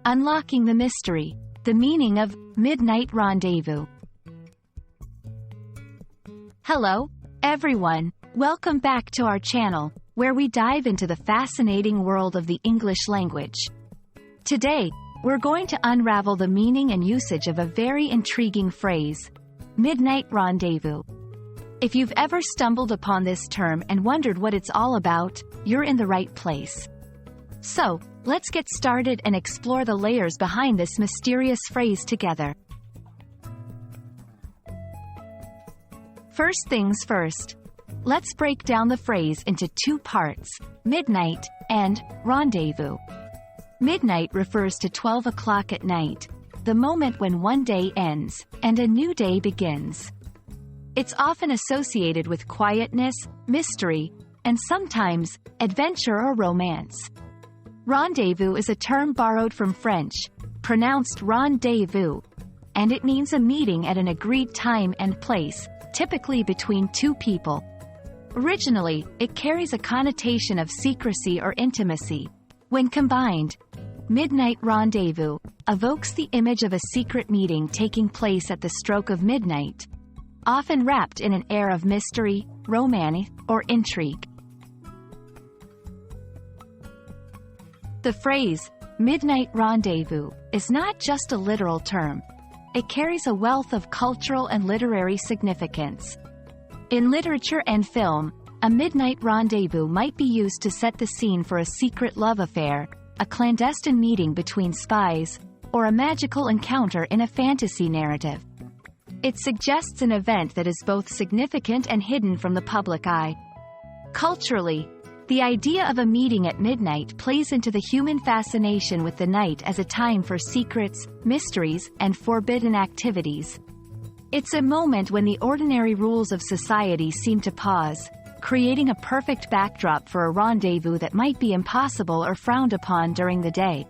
Unlocking the mystery, the meaning of Midnight Rendezvous. Hello, everyone. Welcome back to our channel, where we dive into the fascinating world of the English language. Today, we're going to unravel the meaning and usage of a very intriguing phrase, midnight rendezvous. If you've ever stumbled upon this term and wondered what it's all about, you're in the right place. So, let's get started and explore the layers behind this mysterious phrase together. First things first. Let's break down the phrase into two parts, midnight and rendezvous. Midnight refers to 12 o'clock at night, the moment when one day ends and a new day begins. It's often associated with quietness, mystery, and sometimes adventure or romance. Rendezvous is a term borrowed from French, pronounced rendezvous, and it means a meeting at an agreed time and place, typically between two people. Originally, it carries a connotation of secrecy or intimacy. When combined, midnight rendezvous evokes the image of a secret meeting taking place at the stroke of midnight, often wrapped in an air of mystery, romance, or intrigue. The phrase, midnight rendezvous, is not just a literal term. It carries a wealth of cultural and literary significance. In literature and film, a midnight rendezvous might be used to set the scene for a secret love affair, a clandestine meeting between spies, or a magical encounter in a fantasy narrative. It suggests an event that is both significant and hidden from the public eye. Culturally, the idea of a meeting at midnight plays into the human fascination with the night as a time for secrets, mysteries, and forbidden activities. It's a moment when the ordinary rules of society seem to pause, creating a perfect backdrop for a rendezvous that might be impossible or frowned upon during the day.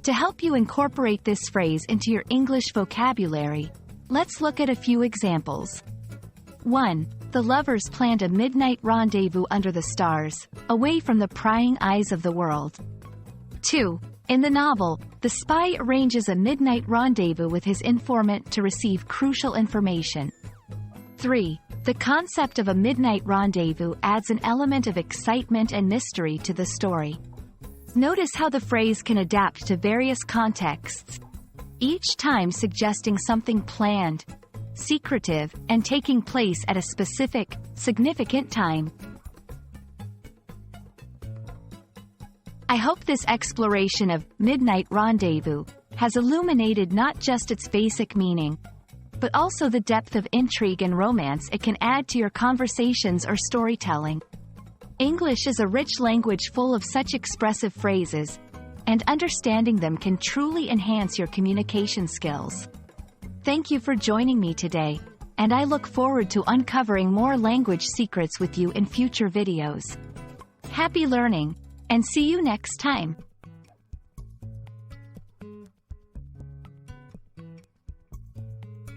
To help you incorporate this phrase into your English vocabulary, let's look at a few examples. 1. The lovers planned a midnight rendezvous under the stars, away from the prying eyes of the world. 2. In the novel, the spy arranges a midnight rendezvous with his informant to receive crucial information. 3. The concept of a midnight rendezvous adds an element of excitement and mystery to the story. Notice how the phrase can adapt to various contexts, each time suggesting something planned, secretive, and taking place at a specific, significant time. I hope this exploration of midnight rendezvous has illuminated not just its basic meaning, but also the depth of intrigue and romance it can add to your conversations or storytelling. English is a rich language full of such expressive phrases, and understanding them can truly enhance your communication skills. Thank you for joining me today, and I look forward to uncovering more language secrets with you in future videos. Happy learning, and see you next time!